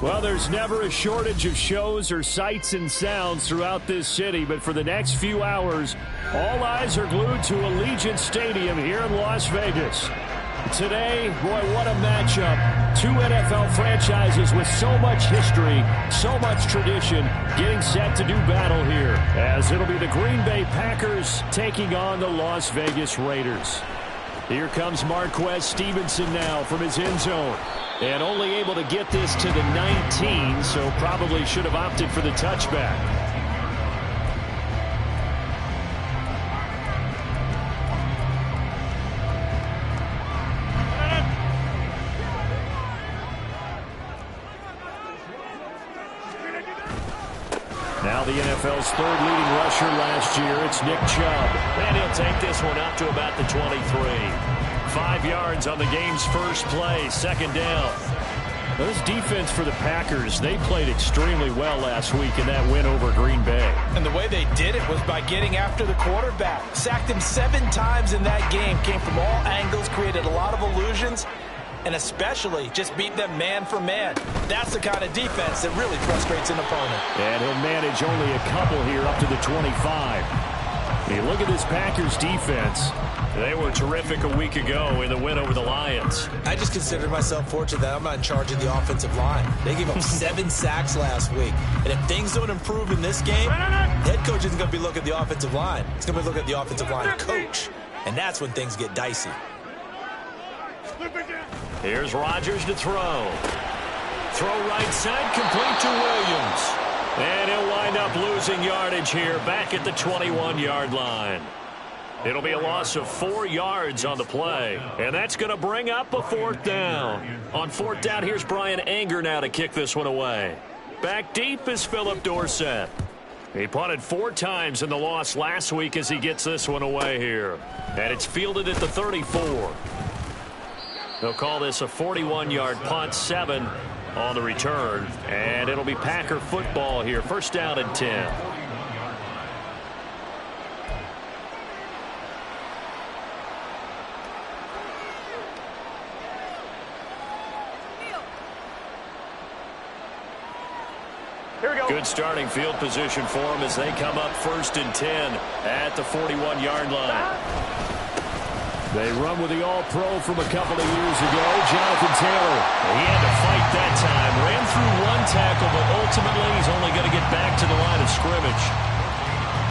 Well, there's never a shortage of shows or sights and sounds throughout this city, but for the next few hours, all eyes are glued to Allegiant Stadium here in Las Vegas. Today, boy, what a matchup. Two NFL franchises with so much history, so much tradition, getting set to do battle here, as it'll be the Green Bay Packers taking on the Las Vegas Raiders. Here comes Marquez Stevenson now from his end zone. And only able to get this to the 19, so probably should have opted for the touchback. Now the NFL's third leading rusher last year, it's Nick Chubb. And he'll take this one out to about the 23. 5 yards on the game's first play, second down. This defense for the Packers, they played extremely well last week in that win over Green Bay. And the way they did it was by getting after the quarterback. Sacked him 7 times in that game. Came from all angles, created a lot of illusions, and especially just beat them man for man. That's the kind of defense that really frustrates an opponent. And he'll manage only a couple here up to the 25. Hey, look at this Packers defense. They were terrific a week ago in the win over the Lions. I just consider myself fortunate that I'm not in charge of the offensive line. They gave up 7 sacks last week. And if things don't improve in this game, head coach isn't going to be looking at the offensive line. He's going to be looking at the offensive line coach. And that's when things get dicey. Here's Rodgers to throw. Throw right side, complete to Williams. And he'll wind up losing yardage here back at the 21-yard line. It'll be a loss of 4 yards on the play. And that's going to bring up a fourth down. On fourth down, here's Brian Anger now to kick this one away. Back deep is Philip Dorsett. He punted 4 times in the loss last week as he gets this one away here. And it's fielded at the 34. They'll call this a 41-yard punt, 7 on the return. And it'll be Packer football here. First down and 10. Good starting field position for them as they come up first and 10 at the 41-yard line. They run with the All-Pro from a couple of years ago, Jonathan Taylor. He had to fight that time. Ran through 1 tackle, but ultimately he's only going to get back to the line of scrimmage.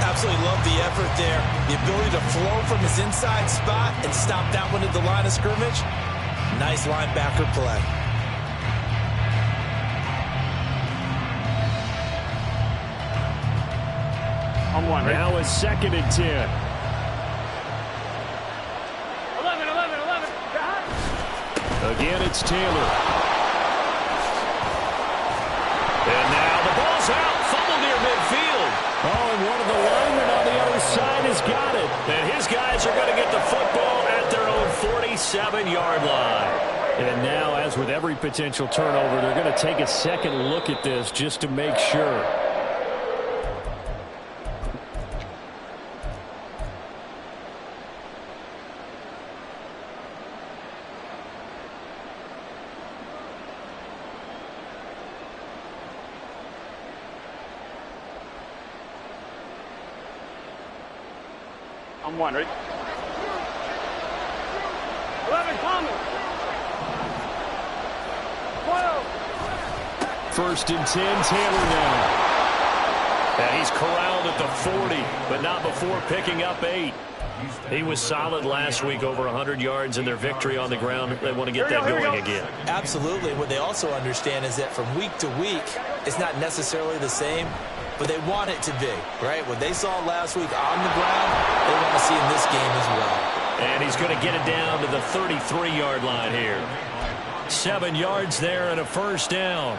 Absolutely love the effort there. The ability to flow from his inside spot and stop that one at the line of scrimmage. Nice linebacker play. Now a second and 10. 11. Again, it's Taylor. And now the ball's out. Fumble near midfield. Oh, and one of the linemen on the other side has got it. And his guys are going to get the football at their own 47-yard line. And now, as with every potential turnover, they're going to take a second look at this just to make sure. I'm 1, right? 11, coming. 12. First and 10, Taylor now. And he's corralled at the 40, but not before picking up 8. He was solid last week, over 100 yards in their victory on the ground. They want to get that going again. Absolutely. What they also understand is that from week to week, it's not necessarily the same, but they want it to be, right? What they saw last week on the ground, they want to see in this game as well. And he's going to get it down to the 33-yard line here. 7 yards there and a first down.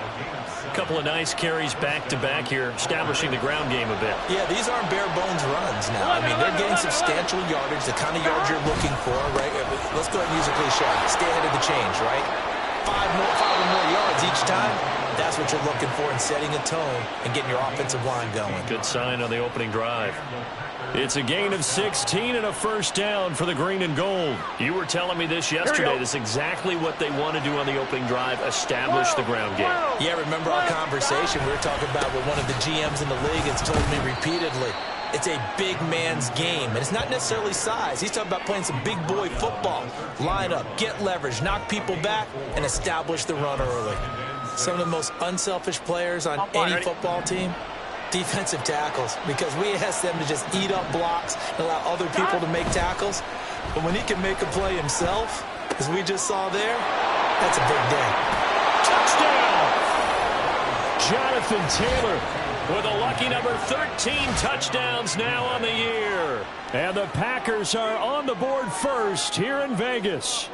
A couple of nice carries back-to-back here, establishing the ground game a bit. Yeah, these aren't bare-bones runs now. I mean, they're getting substantial yardage, the kind of yards you're looking for, right? Let's go ahead and use a cliche. Stay ahead of the change, right? 5 or more yards each time. That's what you're looking for in setting a tone and getting your offensive line going. Good sign on the opening drive. It's a gain of 16 and a first down for the green and gold. You were telling me this yesterday. This is exactly what they want to do on the opening drive, establish the ground game. Yeah, remember our conversation we were talking about with one of the GMs in the league has told me repeatedly. It's a big man's game, and it's not necessarily size. He's talking about playing some big boy football. Line up, get leverage, knock people back, and establish the run early. Some of the most unselfish players on any football team, defensive tackles, because we ask them to just eat up blocks and allow other people to make tackles. But when he can make a play himself, as we just saw there, that's a big day. Touchdown! Jonathan Taylor with a lucky number 13 touchdowns now on the year. And the Packers are on the board first here in Vegas.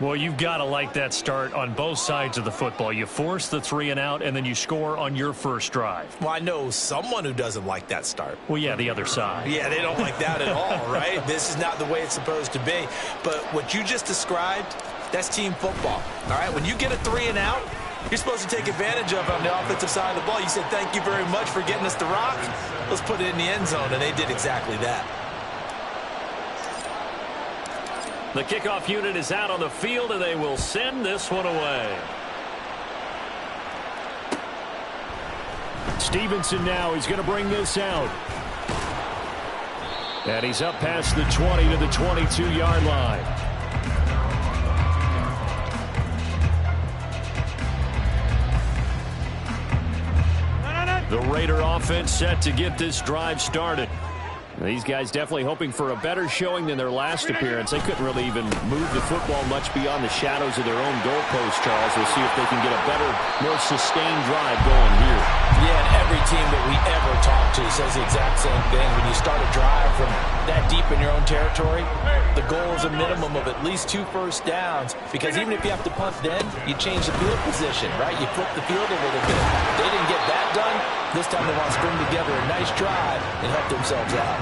Well, you've got to like that start on both sides of the football. You force the 3 and out, and then you score on your first drive. Well, I know someone who doesn't like that start. Well, yeah, the other side. Yeah, they don't like that at all, right? This is not the way it's supposed to be. But what you just described, that's team football. All right, when you get a 3 and out, you're supposed to take advantage of it on the offensive side of the ball. You said, thank you very much for getting us the rock. Let's put it in the end zone, and they did exactly that. The kickoff unit is out on the field, and they will send this one away. Stevenson now, he's going to bring this out. And he's up past the 20 to the 22-yard line. The Raider offense set to get this drive started. These guys definitely hoping for a better showing than their last appearance. They couldn't really even move the football much beyond the shadows of their own goalpost, Charles. We'll see if they can get a better, more sustained drive going here. Yeah, and every team that we ever talk to says the exact same thing. When you start a drive from that deep in your own territory, the goal is a minimum of at least 2 first downs, because even if you have to punt then, you change the field position, right? You flip the field a little bit. They didn't get that done. This time they want to string together a nice drive and help themselves out.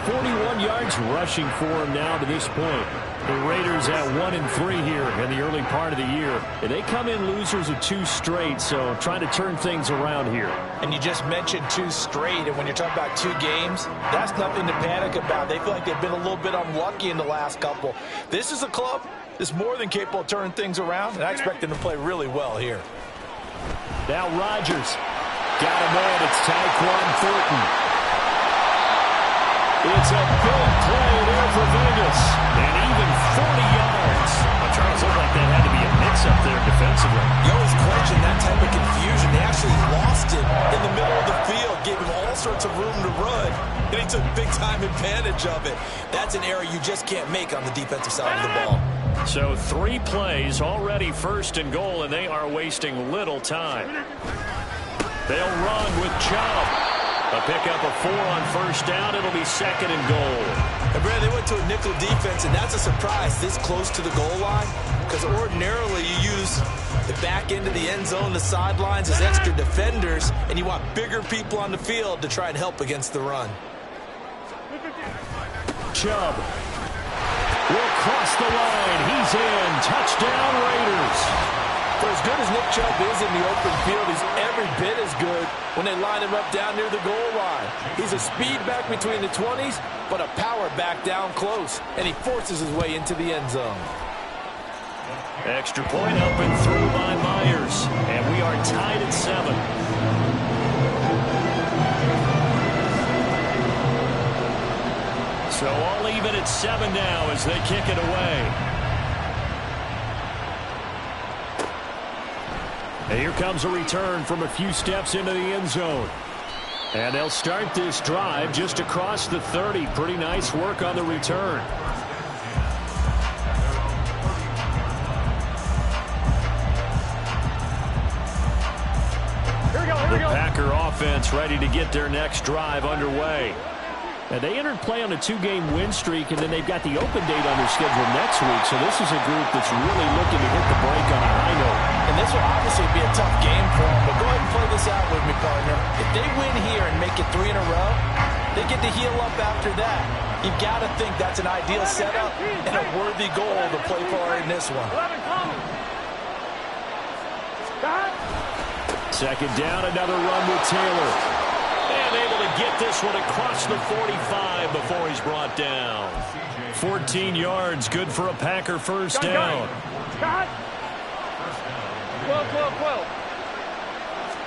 41 yards rushing for him now to this point. The Raiders at 1-3 here in the early part of the year. And they come in losers of 2 straight, so trying to turn things around here. And you just mentioned 2 straight, and when you're talking about 2 games, that's nothing to panic about. They feel like they've been a little bit unlucky in the last couple. This is a club that's more than capable of turning things around, and I expect them to play really well here. Now Rodgers. Got him in. It's Tyquan Thornton. It's a big play there for Vegas. And even 40 yards. Charles, looked like that had to be a mix-up there defensively. You always question that type of confusion. They actually lost him in the middle of the field, gave him all sorts of room to run, and he took big-time advantage of it. That's an error you just can't make on the defensive side of the ball. So 3 plays already first and goal, and they are wasting little time. They'll run with Chubb. A pickup of 4 on first down. It'll be 2nd and goal. And Brad, they went to a nickel defense, and that's a surprise this close to the goal line, because ordinarily you use the back end of the end zone, the sidelines as extra defenders, and you want bigger people on the field to try and help against the run. Chubb will cross the line. He's in. Touchdown, Raiders. For as good as Nick Chubb is in the open field, he's every bit as good when they line him up down near the goal line. He's a speed back between the 20s, but a power back down close, and he forces his way into the end zone. Extra point up and through by Myers, and we are tied at 7. So all even at 7 now as they kick it away. And here comes a return from a few steps into the end zone. And they'll start this drive just across the 30. Pretty nice work on the return. The Packer offense ready to get their next drive underway. And they entered play on a 2-game win streak, and then they've got the open date on their schedule next week. So this is a group that's really looking to hit the break on a high note. And this will obviously be a tough game for them, but go ahead and play this out with me, partner. If they win here and make it 3 in a row, they get to heal up after that. You've got to think that's an ideal setup and a worthy goal to play for in this one. 2nd down, another run with Taylor. And able to get this one across the 45 before he's brought down. 14 yards, good for a Packer first down. Cut. 12.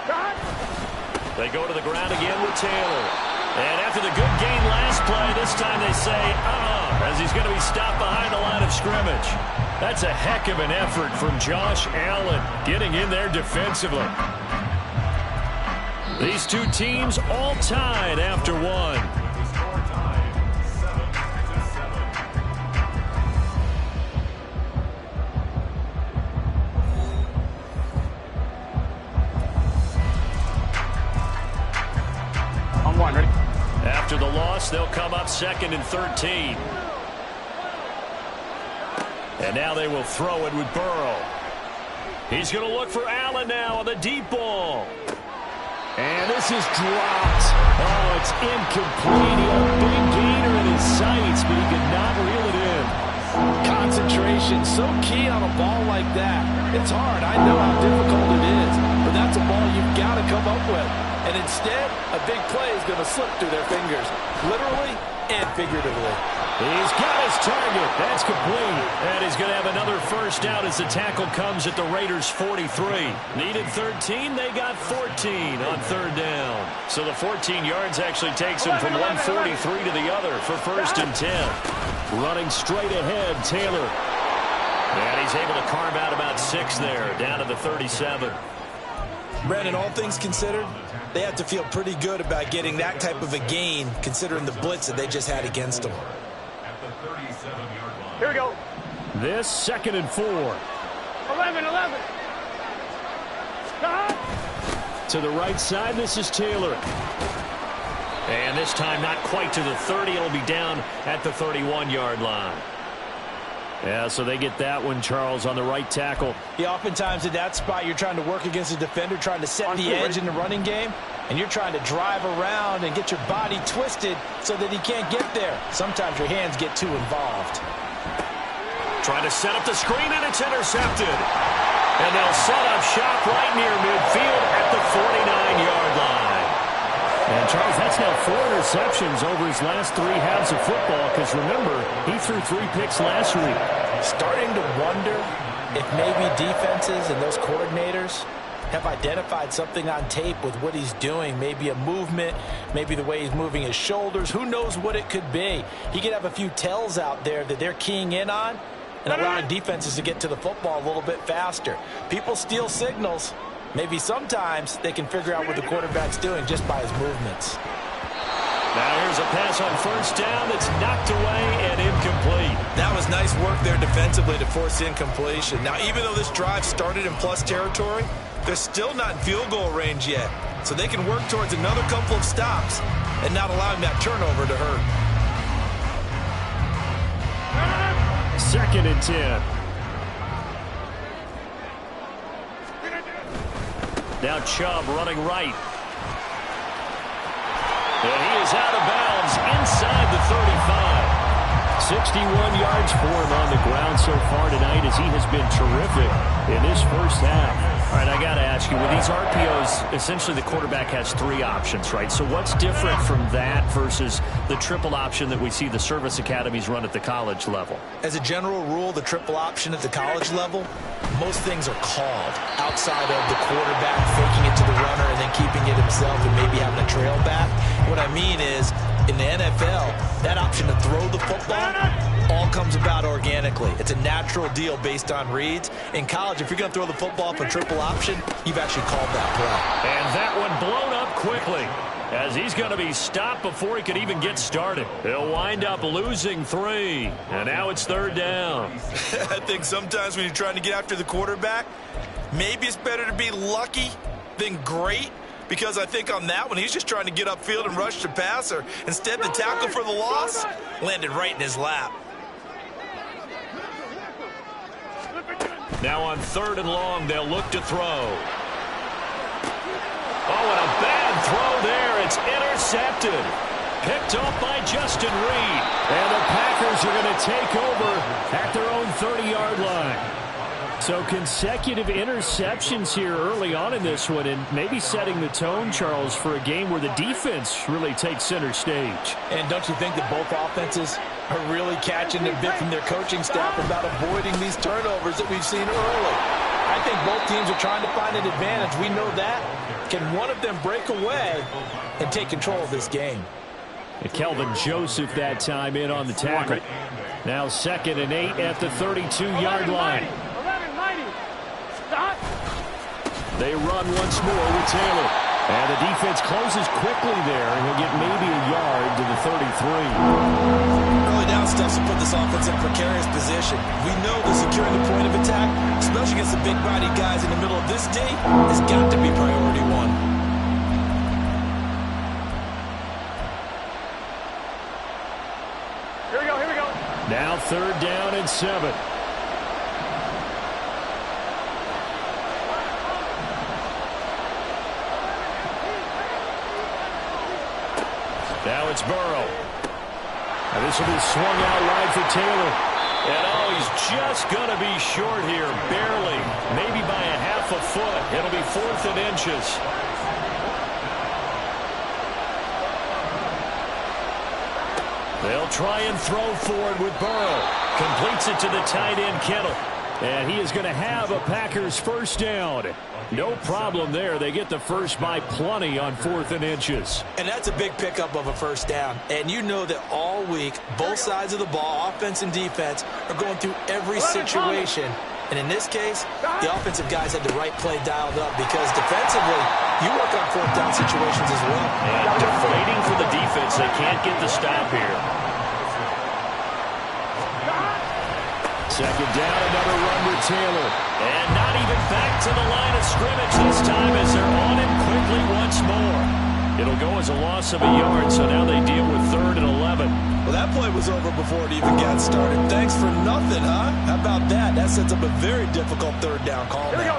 Cut. They go to the ground again with Taylor. And after the good gain last play, this time they say, as he's going to be stopped behind the line of scrimmage. That's a heck of an effort from Josh Allen, getting in there defensively. These two teams all tied after one. I'm one, ready? After the loss, they'll come up 2nd and 13. And now they will throw it with Burrow. He's going to look for Allen now on the deep ball. And this is dropped. Oh, it's incomplete. He had a big gainer in his sights, but he could not reel it in. Concentration, so key on a ball like that. It's hard. I know how difficult it is, but that's a ball you've got to come up with. And instead, a big play is going to slip through their fingers, literally and figuratively. He's got his target. That's complete. And he's going to have another first down as the tackle comes at the Raiders' 43. Needed 13, they got 14 on 3rd down. So the 14 yards actually takes him from 143 to the other for 1st and 10. Running straight ahead, Taylor. And he's able to carve out about 6 there, down to the 37. Brandon, all things considered, they have to feel pretty good about getting that type of a gain, considering the blitz that they just had against them. Here we go. This 2nd and 4. 11. Cut. To the right side, this is Taylor. And this time not quite to the 30. It'll be down at the 31-yard line. Yeah, so they get that one, Charles, on the right tackle. Yeah, oftentimes in that spot, you're trying to work against a defender, trying to set the edge in the running game, and you're trying to drive around and get your body twisted so that he can't get there. Sometimes your hands get too involved. Trying to set up the screen, and it's intercepted. And they'll set up shop right near midfield at the 49-yard line. And, Charles, that's now 4 interceptions over his last 3 halves of football, because, remember, he threw 3 picks last week. Starting to wonder if maybe defenses and those coordinators have identified something on tape with what he's doing. Maybe a movement, maybe the way he's moving his shoulders. Who knows what it could be? He could have a few tells out there that they're keying in on and allowing defenses to get to the football a little bit faster. People steal signals. Maybe sometimes they can figure out what the quarterback's doing just by his movements. Now here's a pass on 1st down that's knocked away and incomplete. That was nice work there defensively to force incompletion. Now, even though this drive started in plus territory, they're still not in field goal range yet. So they can work towards another couple of stops and not allowing that turnover to hurt. 2nd and 10. Now Chubb running right. And he is out of bounds inside the 35. 61 yards for him on the ground so far tonight as he has been terrific in this first half. All right, I got to ask you, with these RPOs, essentially the quarterback has 3 options, right? So what's different from that versus the triple option that we see the service academies run at the college level? As a general rule, the triple option at the college level, most things are called outside of the quarterback faking it to the runner and then keeping it himself and maybe having a trail back. What I mean is, in the NFL, that option to throw the football all comes about organically. It's a natural deal based on reads. In college, if you're going to throw the football for triple option, you've actually called that play. And that one blown up quickly as he's going to be stopped before he could even get started. He'll wind up losing 3, and now it's 3rd down. I think sometimes when you're trying to get after the quarterback, maybe it's better to be lucky than great. Because I think on that one, he's just trying to get upfield and rush the passer. Instead, the tackle for the loss landed right in his lap. Now on 3rd and long, they'll look to throw. Oh, and a bad throw there. It's intercepted. Picked off by Justin Reed. And the Packers are going to take over at their own 30-yard line. So consecutive interceptions here early on in this one, and maybe setting the tone, Charles, for a game where the defense really takes center stage. And don't you think that both offenses are really catching a bit from their coaching staff about avoiding these turnovers that we've seen early? I think both teams are trying to find an advantage. We know that. Can one of them break away and take control of this game? And Kelvin Joseph that time in on the tackle. Now 2nd and 8 at the 32-yard line. They run once more with Taylor. And the defense closes quickly there, and he'll get maybe a yard to the 33. Early down stuff to put this offense in a precarious position. We know that securing the point of attack, especially against the big-bodied guys in the middle of this D, has got to be priority one. Here we go. Now 3rd down and 7. Now it's Burrow. And this will be swung out wide for Taylor. And he's just going to be short here, barely, maybe by a half a foot. It'll be 4th and inches. They'll try and throw forward with Burrow. Completes it to the tight end, Kittle. And he is going to have a Packers first down. No problem there. They get the first by plenty on 4th and inches. And that's a big pickup of a first down. And you know that all week, both sides of the ball, offense and defense, are going through every situation. And in this case, the offensive guys had the right play dialed up because defensively, you work on 4th down situations as well. And deflating for the defense. They can't get the stop here. 2nd down, another run with Taylor. And not even back to the line of scrimmage this time as they're on him quickly once more. It'll go as a loss of a yard, so now they deal with 3rd and 11. Well, that play was over before it even got started. Thanks for nothing, huh? How about that? That sets up a very difficult 3rd down call. Here we go.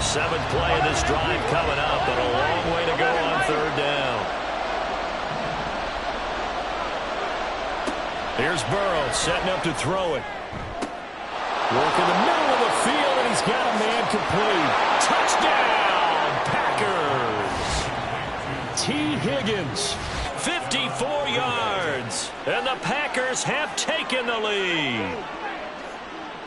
7th play of this drive coming up, but a long way to go on 3rd down. Here's Burrow setting up to throw it. Work in the middle of the field, and he's got a man complete. Touchdown, Packers! T. Higgins. 54 yards, and the Packers have taken the lead.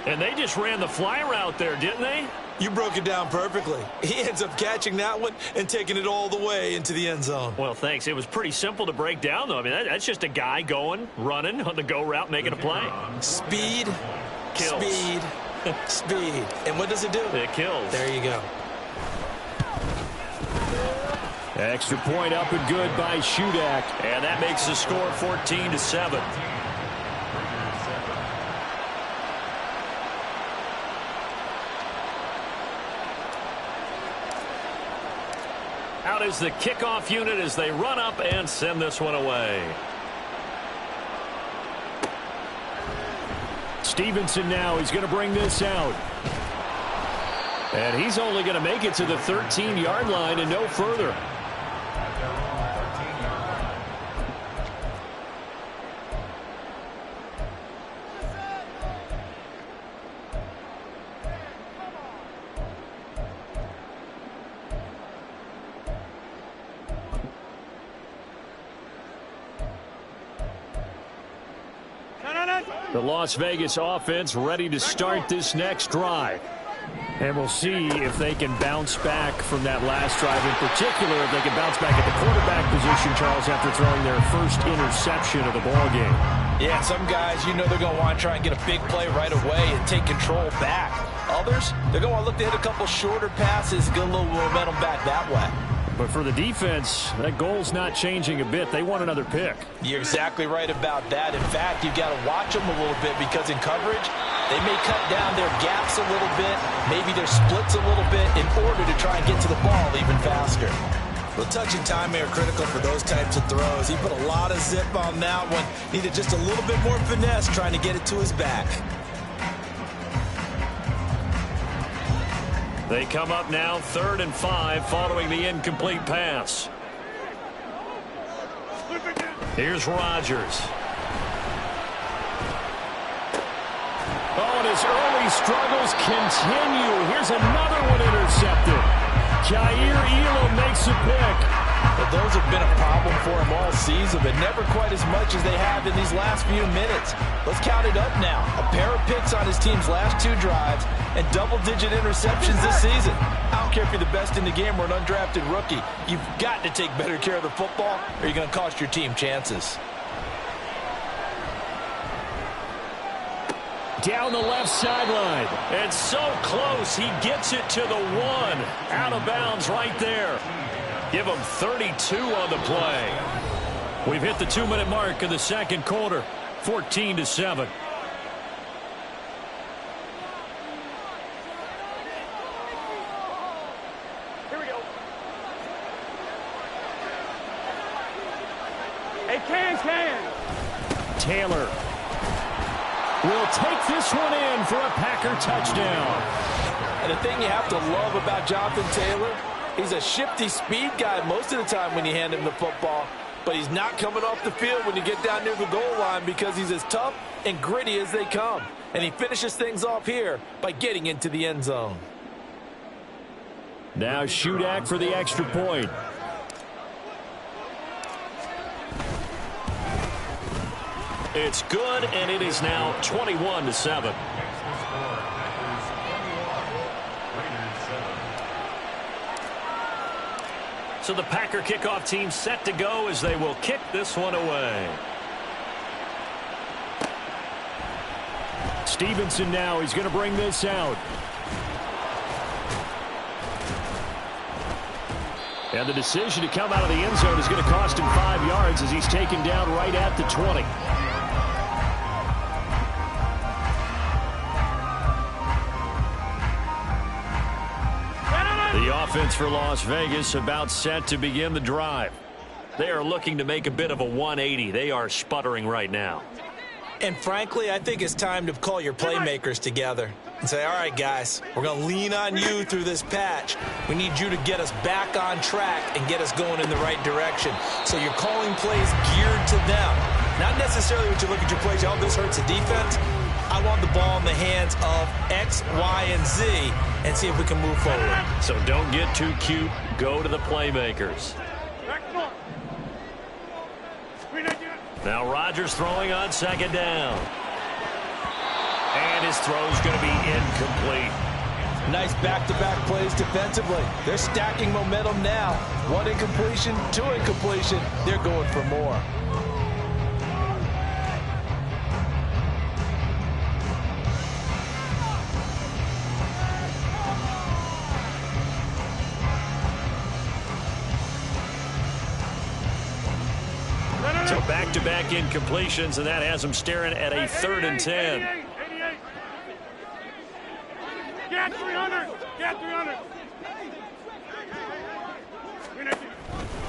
And they just ran the fly route there, didn't they? You broke it down perfectly. He ends up catching that one and taking it all the way into the end zone. Well, thanks. It was pretty simple to break down, though. I mean, that's just a guy going, running on the go route, making a play. Speed. Kills. Speed, speed. And what does it do? It kills. There you go. Extra point up and good by Shudak. And that makes the score 14-7. Out is the kickoff unit as they run up and send this one away. Stevenson now, he's going to bring this out. And he's only going to make it to the 13-yard line and no further. The Las Vegas offense ready to start this next drive. And we'll see if they can bounce back from that last drive. In particular, if they can bounce back at the quarterback position, Charles, after throwing their first interception of the ballgame. Yeah, some guys, you know they're going to want to try and get a big play right away and take control back. Others, they're going to want to look to hit a couple shorter passes, get a little momentum back that way. But for the defense, that goal's not changing a bit. They want another pick. You're exactly right about that. In fact, you've got to watch them a little bit because in coverage, they may cut down their gaps a little bit, maybe their splits a little bit in order to try and get to the ball even faster. Well, touch and timing are critical for those types of throws. He put a lot of zip on that one. Needed just a little bit more finesse trying to get it to his back. They come up now 3rd and 5 following the incomplete pass. Here's Rodgers. Oh, and his early struggles continue. Here's another one intercepted. Jair Elam makes a pick. But those have been a problem for him all season, but never quite as much as they have in these last few minutes. Let's count it up now. A pair of picks on his team's last 2 drives and double-digit interceptions this season. I don't care if you're the best in the game or an undrafted rookie. You've got to take better care of the football or you're going to cost your team chances. Down the left sideline. And so close, he gets it to the 1. Out of bounds right there. Give him 32 on the play. We've hit the 2-minute mark of the second quarter. 14-7. Here we go. Hey, can. Taylor will take this one in for a Packer touchdown. And the thing you have to love about Jonathan Taylor, he's a shifty speed guy most of the time when you hand him the football, but he's not coming off the field when you get down near the goal line because he's as tough and gritty as they come. And he finishes things off here by getting into the end zone. Now Shudak for the extra point. It's good, and it is now 21-7. So the Packer kickoff team set to go as they will kick this one away. Stevenson now, he's going to bring this out. And the decision to come out of the end zone is going to cost him 5 yards as he's taken down right at the 20. The offense for Las Vegas about set to begin the drive. They are looking to make a bit of a 180. They are sputtering right now. And frankly, I think it's time to call your playmakers together and say, all right, guys, we're going to lean on you through this patch. We need you to get us back on track and get us going in the right direction. So you're calling plays geared to them. Not necessarily when you look at your plays, oh, this hurts the defense. I want the ball in the hands of X, Y, and Z and see if we can move forward. So don't get too cute. Go to the playmakers. Now Rodgers throwing on second down. And his throw's going to be incomplete. Nice back-to-back plays defensively. They're stacking momentum now. 1 incompletion, 2 incompletion. They're going for more. So back-to-back incompletions, and that has them staring at a 3rd and 10. 88. Get 300. Get 300.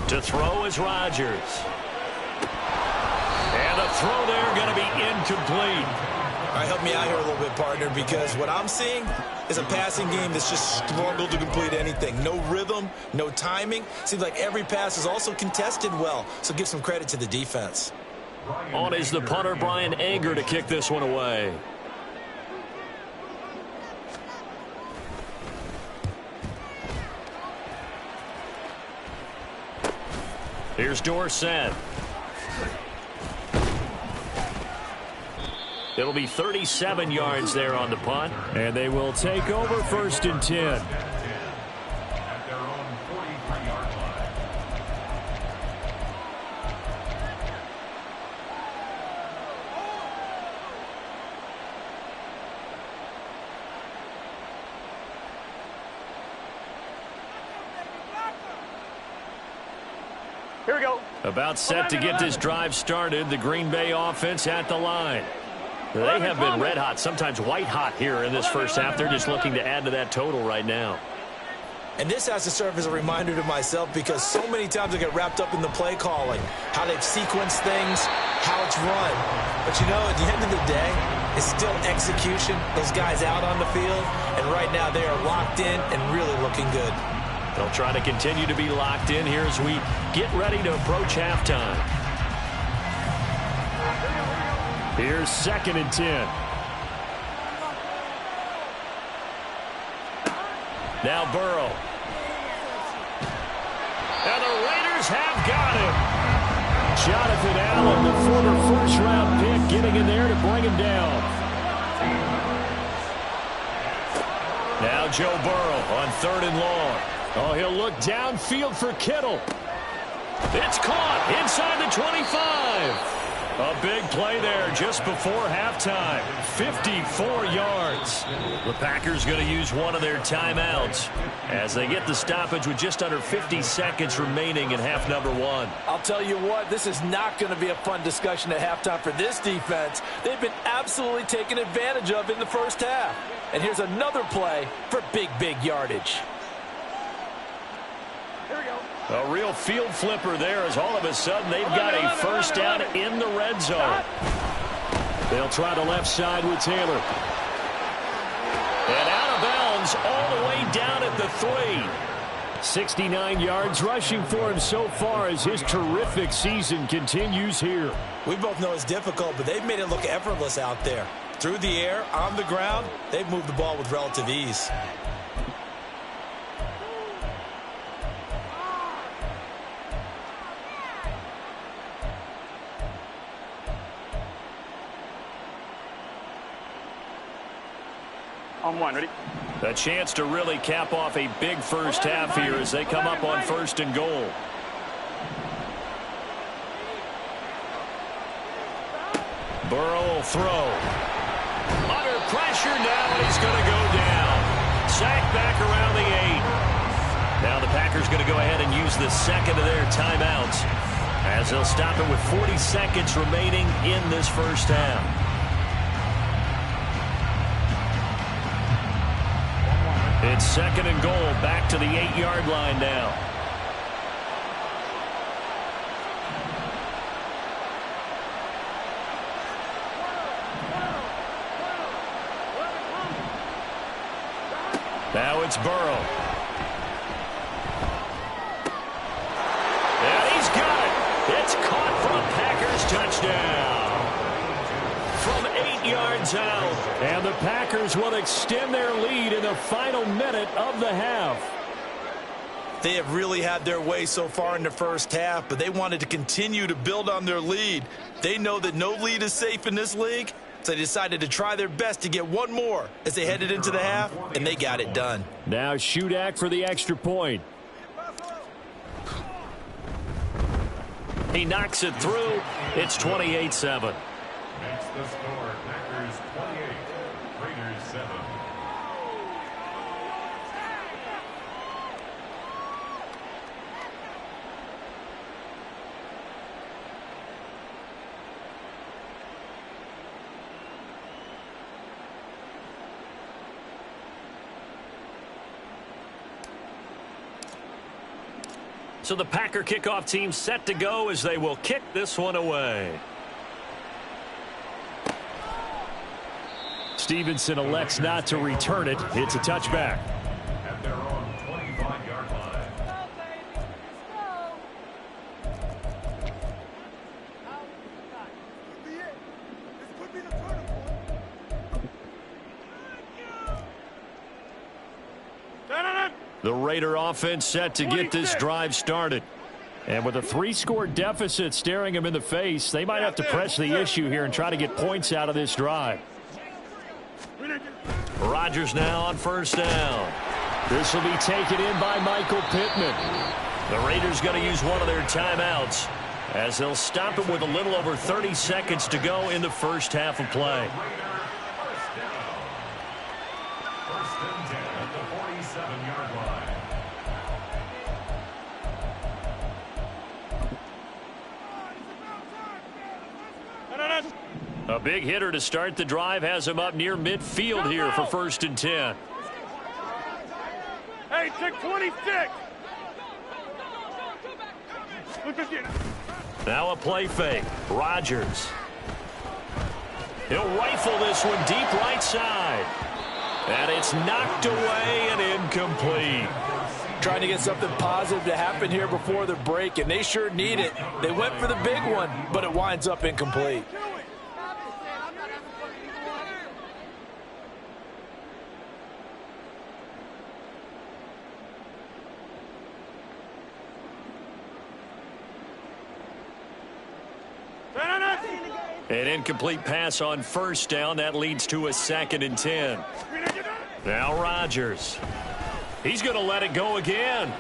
To throw is Rodgers. And the throw there going to be incomplete. All right, help me out here a little bit, partner, because what I'm seeing is a passing game that's just struggled to complete anything. No rhythm, no timing. Seems like every pass is also contested well, so give some credit to the defense. On is the punter, Brian Anger, to kick this one away. Here's Dorsett. It'll be 37 yards there on the punt. And they will take over 1st and 10. Here we go. About set to get this drive started. The Green Bay offense at the line. They have been red hot, sometimes white hot here in this first half. They're just looking to add to that total right now. And this has to serve as a reminder to myself because so many times I get wrapped up in the play calling, how they've sequenced things, how it's run. But you know, at the end of the day, it's still execution. Those guys out on the field, and right now they are locked in and really looking good. They'll try to continue to be locked in here as we get ready to approach halftime. Here's 2nd and 10. Now Burrow. And the Raiders have got him. Jonathan Allen, the former first-round pick, getting in there to bring him down. Now Joe Burrow on 3rd and long. Oh, he'll look downfield for Kittle. It's caught inside the 25. A big play there just before halftime. 54 yards. The Packers going to use one of their timeouts as they get the stoppage with just under 50 seconds remaining in half number 1. I'll tell you what, this is not going to be a fun discussion at halftime for this defense. They've been absolutely taken advantage of in the first half. And here's another play for big yardage. Here we go. A real field flipper there as all of a sudden they've got a first down in the red zone. They'll try the left side with Taylor. And out of bounds all the way down at the 3. 69 yards rushing for him so far as his terrific season continues here. We both know it's difficult, but they've made it look effortless out there. Through the air, on the ground, they've moved the ball with relative ease. On 1, ready? A chance to really cap off a big first half here as they come up on 1st and goal. Burrow will throw. Under pressure now, and he's going to go down. Sacked back around the 8. Now the Packers going to go ahead and use the second of their timeouts as they'll stop it with 40 seconds remaining in this first half. It's 2nd and goal, back to the 8-yard line now. Now it's Burrow. And he's got it. It's caught for a Packers touchdown. From 8 yards out. And the Packers will extend their lead in the final minute of the half. They have really had their way so far in the first half, but they wanted to continue to build on their lead. They know that no lead is safe in this league, so they decided to try their best to get one more as they headed into the half, and they got it done. Now Shudak for the extra point. He knocks it through. It's 28-7. That's the score. Packers 28, Raiders 7. So the Packer kickoff team set to go as they will kick this one away. Stevenson elects not to return it. It's a touchback. At their own 25-yard line. The Raider offense set to get this drive started. And with a 3-score deficit staring them in the face, they might have to press the issue here and try to get points out of this drive. Rodgers now on 1st down. This will be taken in by Michael Pittman. The Raiders going to use one of their timeouts as they'll stop it with a little over 30 seconds to go in the first half of play. First down. 1st and 10 at the 47-yard line. A big hitter to start the drive has him up near midfield here for 1st and 10. Hey, check 26. Now a play fake. Rodgers. He'll rifle this one deep right side. And it's knocked away and incomplete. Trying to get something positive to happen here before the break, and they sure need it. They went for the big one, but it winds up incomplete. An incomplete pass on first down. That leads to a 2nd and 10. Now Rodgers. He's going to let it go again.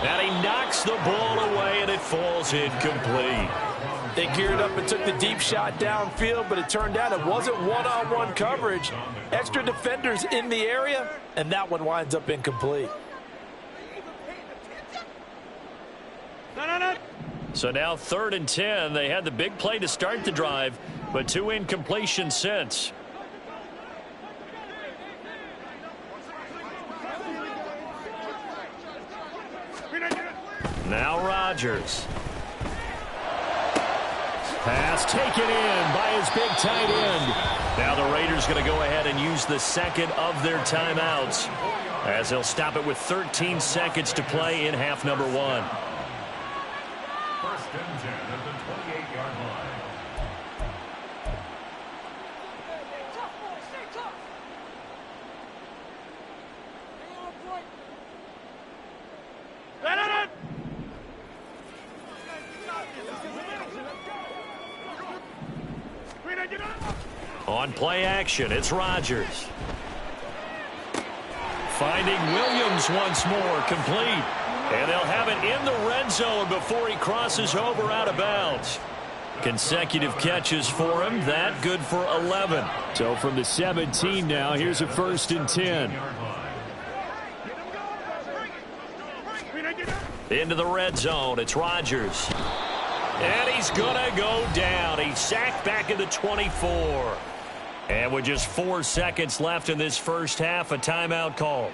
And he knocks the ball away, and it falls incomplete. They geared up and took the deep shot downfield, but it turned out it wasn't one-on-one coverage. Extra defenders in the area, and that one winds up incomplete. So now 3rd and 10. They had the big play to start the drive, but 2 incompletions since. Now Rodgers. Pass taken in by his big tight end. Now the Raiders going to go ahead and use the second of their timeouts, as they'll stop it with 13 seconds to play in half number 1. 1st and 10 at the 28-yard line. On play action, it's Rodgers. Finding Williams once more, complete. And they'll have it in the red zone before he crosses over out of bounds. Consecutive catches for him. That good for 11. So from the 17 now, here's a 1st and 10. Into the red zone, it's Rodgers. And he's going to go down. He's sacked back at the 24. And with just 4 seconds left in this first half, a timeout call.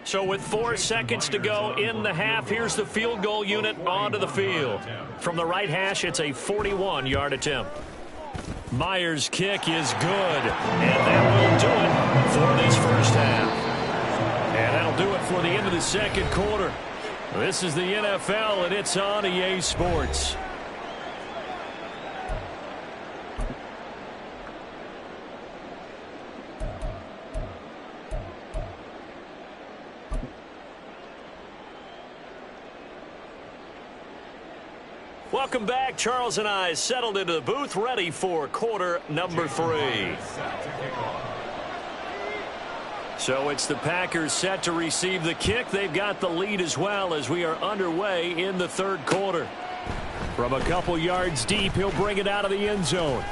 So with 4 seconds to go in the half, here's the field goal unit onto the field. From the right hash, it's a 41-yard attempt. Myers' kick is good, and that will do it for this first half. And that'll do it for the end of the second quarter. This is the NFL, and it's on EA Sports. Welcome back. Charles and I settled into the booth, ready for quarter number 3. So it's the Packers set to receive the kick. They've got the lead as well as we are underway in the third quarter. From a couple yards deep, he'll bring it out of the end zone.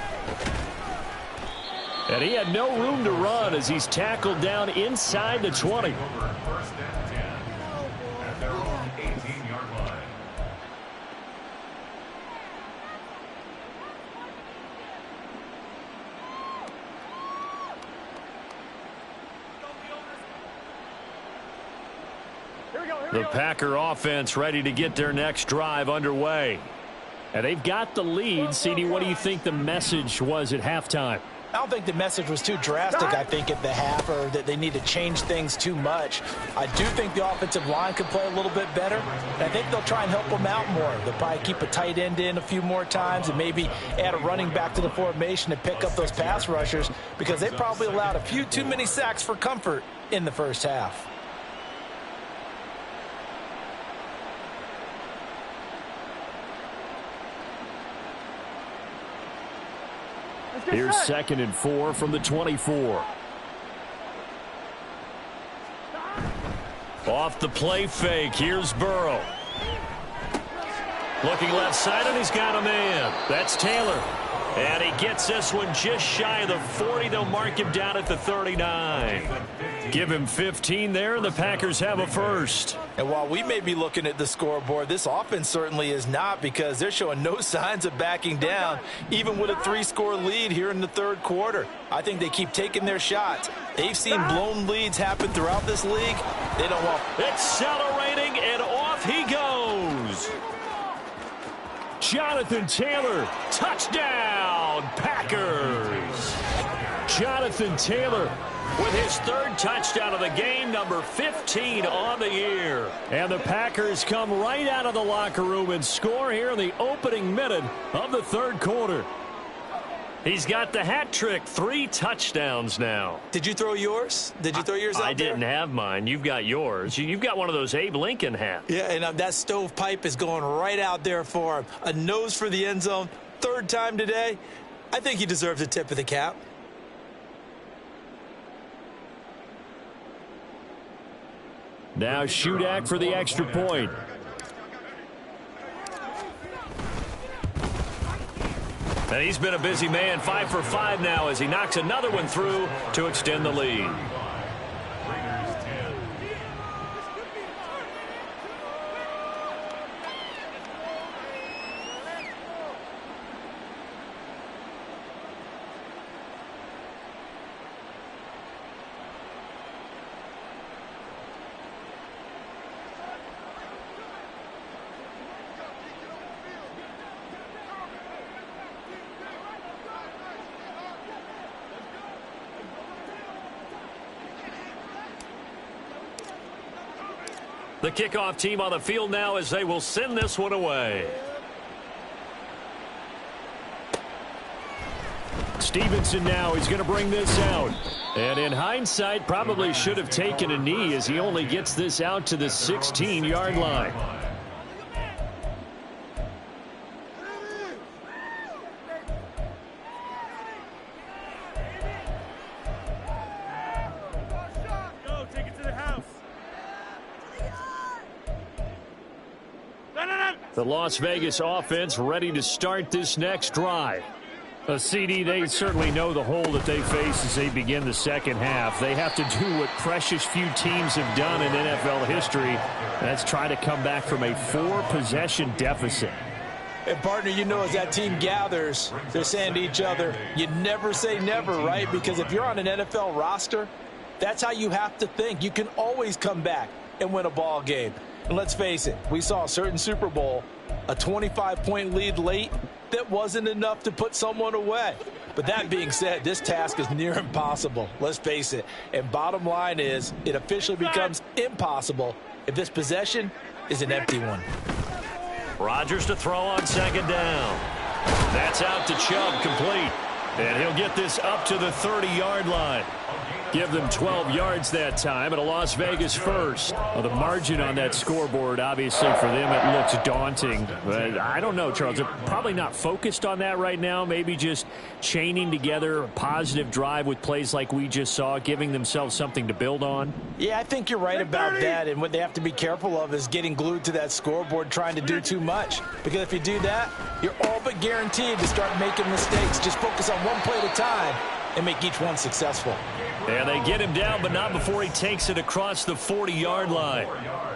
And he had no room to run as he's tackled down inside the 20. 1st and 10 at their own 18-yard line. The Packer offense ready to get their next drive underway. And they've got the lead. CD, what do you think the message was at halftime? I don't think the message was too drastic, I think, at the half, or that they need to change things too much. I do think the offensive line could play a little bit better, and I think they'll try and help them out more. They'll probably keep a tight end in a few more times and maybe add a running back to the formation to pick up those pass rushers, because they probably allowed a few too many sacks for comfort in the first half. Here's 2nd and 4 from the 24. Off the play fake, here's Burrow. Looking left side, and he's got a man. That's Taylor. And he gets this one just shy of the 40. They'll mark him down at the 39. Give him 15 there, and the Packers have a first. And while we may be looking at the scoreboard, this offense certainly is not, because they're showing no signs of backing down, even with a 3-score lead here in the third quarter. I think they keep taking their shots. They've seen blown leads happen throughout this league. They don't want... Accelerating, and off he goes. Jonathan Taylor, Touchdown, Packers. Jonathan Taylor with his third touchdown of the game, number 15 on the year. And the Packers come right out of the locker room and score here in the opening minute of the third quarter. He's got the hat trick, 3 touchdowns now. Did you throw yours? Did you throw yours out there? I didn't have mine. You've got yours. You've got one of those Abe Lincoln hats. Yeah, and that stovepipe is going right out there for him. A nose for the end zone. 3rd time today. I think he deserves a tip of the cap. Now Shudak for the extra point. And he's been a busy man, 5 for 5 now as he knocks another one through to extend the lead. Raiders 10. The kickoff team on the field now as they will send this one away. Stevenson now, he's going to bring this out. And in hindsight, probably should have taken a knee as he only gets this out to the 16-yard line. Go, take it to the house. The Las Vegas offense ready to start this next drive. A CD, they certainly know the hole that they face as they begin the second half. They have to do what precious few teams have done in NFL history. That's try to come back from a 4-possession deficit. And, partner, you know, as that team gathers, they're saying to each other, you never say never, right? Because if you're on an NFL roster, that's how you have to think. You can always come back and win a ball game. And let's face it, we saw a certain Super Bowl, a 25-point lead late, that wasn't enough to put someone away. But that being said, this task is near impossible. Let's face it. And bottom line is, it officially becomes impossible if this possession is an empty one. Rodgers to throw on 2nd down. That's out to Chubb, complete. And he'll get this up to the 30-yard line. Give them 12 yards that time, and a Las Vegas first. Well, the margin on that scoreboard, obviously, for them, it looks daunting. But I don't know, Charles. They're probably not focused on that right now. Maybe just chaining together a positive drive with plays like we just saw, giving themselves something to build on. Yeah, I think you're right about that. And what they have to be careful of is getting glued to that scoreboard, trying to do too much. Because if you do that, you're all but guaranteed to start making mistakes. Just focus on one play at a time and make each one successful. And they get him down, but not before he takes it across the 40-yard line.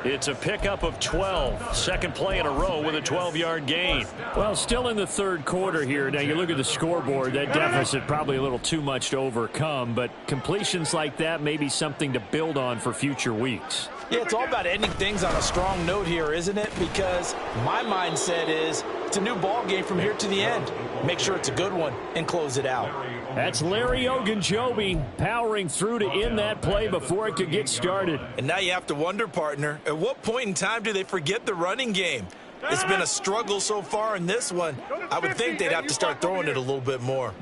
It's a pickup of 12. Second play in a row with a 12-yard gain. Well, still in the 3rd quarter here. Now, you look at the scoreboard, that deficit probably a little too much to overcome, but completions like that may be something to build on for future weeks. Yeah, it's all about ending things on a strong note here, isn't it? Because my mindset is it's a new ball game from here to the end. Make sure it's a good one and close it out. That's Larry Ogunjobi powering through to end that play before it could get started. And now you have to wonder, partner, at what point in time do they forget the running game? It's been a struggle so far in this one. I would think they'd have to start throwing it a little bit more.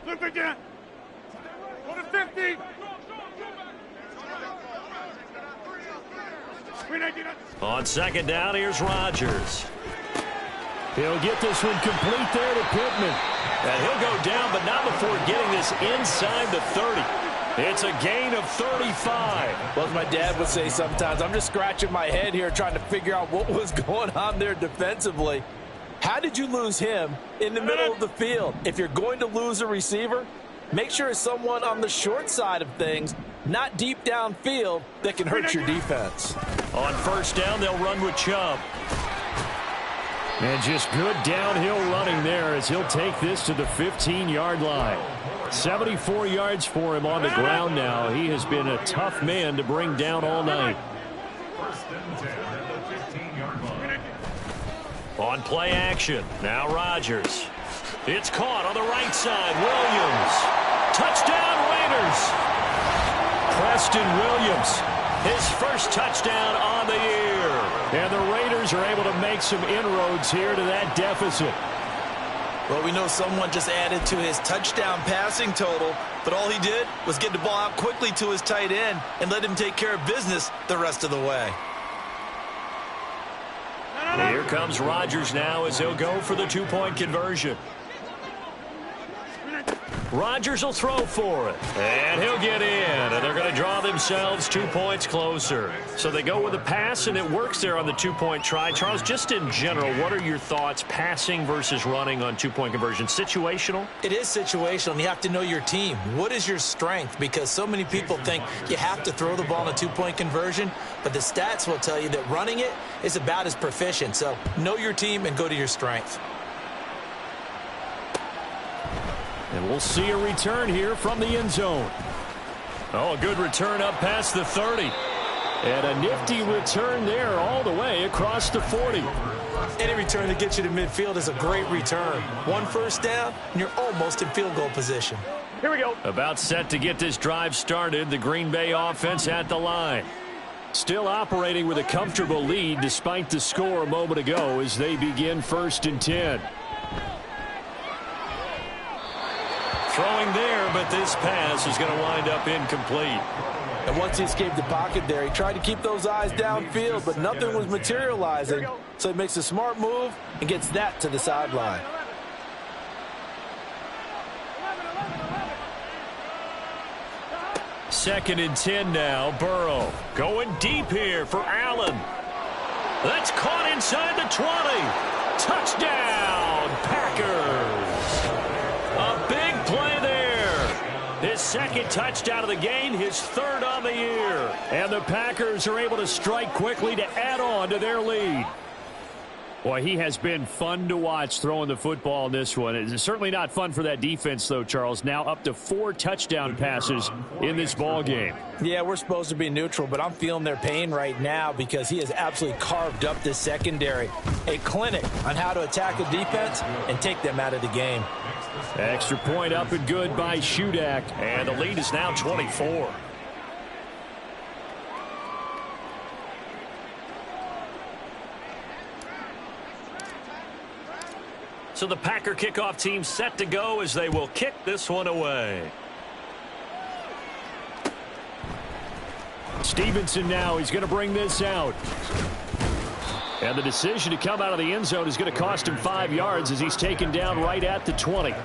Look again. Go to 50. On 2nd down, here's Rodgers. He'll get this one complete there to Pittman. And he'll go down, but not before getting this inside the 30. It's a gain of 35. Well, as my dad would say sometimes, I'm just scratching my head here trying to figure out what was going on there defensively. How did you lose him in the middle of the field? If you're going to lose a receiver, make sure it's someone on the short side of things, not deep downfield, that can hurt your defense. On 1st down, they'll run with Chubb. And just good downhill running there as he'll take this to the 15-yard line. 74 yards for him on the ground now. He has been a tough man to bring down all night. 1st and 10 at the 15-yard line. On play action, now Rodgers. It's caught on the right side. Williams. Touchdown, Raiders. Preston Williams, his first touchdown on the year. And the Raiders are able to make some inroads here to that deficit. Well, we know someone just added to his touchdown passing total, but all he did was get the ball out quickly to his tight end and let him take care of business the rest of the way. Here comes Rodgers now as he'll go for the two-point conversion. Rodgers will throw for it, and he'll get in, and they're going to draw themselves 2 points closer. So they go with a pass, and it works there on the two-point try. Charles, just in general, what are your thoughts passing versus running on two-point conversion? Situational? It is situational, and you have to know your team. What is your strength? Because so many people think you have to throw the ball in a two-point conversion, but the stats will tell you that running it is about as proficient. So know your team and go to your strength. And we'll see a return here from the end zone. Oh, a good return up past the 30. And a nifty return there all the way across the 40. Any return that gets you to midfield is a great return. 1 first down, and you're almost in field goal position. Here we go. About set to get this drive started. The Green Bay offense at the line. Still operating with a comfortable lead despite the score a moment ago as they begin 1st and 10. Throwing there, but this pass is going to wind up incomplete. And once he escaped the pocket there, he tried to keep those eyes downfield, but nothing was materializing. So he makes a smart move and gets that to the sideline. Second and 10 now. Burrow going deep here for Allen. That's caught inside the 20. Touchdown, Packers. A big play there. His second touchdown of the game, his 3rd on the year. And the Packers are able to strike quickly to add on to their lead. Boy, he has been fun to watch throwing the football in this one. It's certainly not fun for that defense, though, Charles. Now up to 4 touchdown passes in this ball game. Yeah, we're supposed to be neutral, but I'm feeling their pain right now because he has absolutely carved up this secondary. A clinic on how to attack a defense and take them out of the game. Extra point up and good by Shudak. And the lead is now 24. So the Packer kickoff team set to go as they will kick this one away. Stevenson now, he's going to bring this out. And the decision to come out of the end zone is going to cost him 5 yards as he's taken down right at the 20.